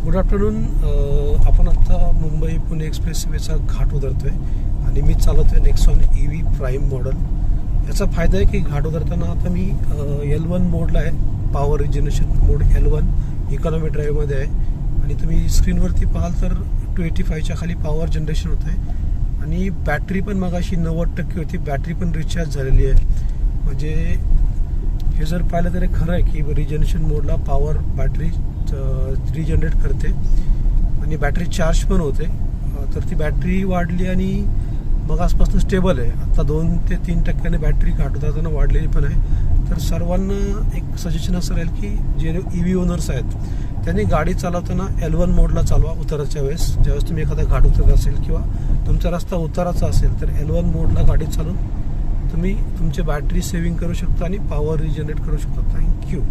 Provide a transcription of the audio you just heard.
Good afternoon. आपण आता मुंबई पुणे एक्सप्रेसवेचा घाट उतरतोय आणि मी चालवतोय नेक्सॉन EV प्राईम मॉडेल. याचा फायदा आहे की घाट उतरताना आता मी L1 मोडला आहे, पॉवर रिजनरेशन मोड L1 इकॉनॉमी ड्राईव्हमध्ये आहे आणि तुम्ही स्क्रीनवरती पाहाल तर 285च्या खाली पॉवर जनरेशन होत आहे आणि बॅटरी पण मगाशी 90% होती, बॅटरी पण रिचार्ज झालेली आहे. म्हणजे हे जर पाहिलं तर खरं आहे की रिजनरेशन मोडला पॉवर बॅटरी रिजनरेट करते आणि बॅटरी चार्ज पण होते. तर ती बॅटरी वाढली आणि मग आसपासून स्टेबल आहे. आता 2 ते 3% बॅटरी घाट उतरताना वाढलेली पण आहे. तर सर्वांना एक सजेशन असं राहील की जे EV ओनर्स आहेत त्यांनी गाडी चालवताना L1 मोडला चालवा उतराच्या वेळेस. ज्यावेळेस तुम्ही एखादा घाट उतरत असेल किंवा तुमचा रस्ता उताराचा असेल तर L1 मोडला गाडी चालवून तुम्ही तुमची बॅटरी सेव्हिंग करू शकता आणि पॉवर रिजनरेट करू शकता. थँक्यू.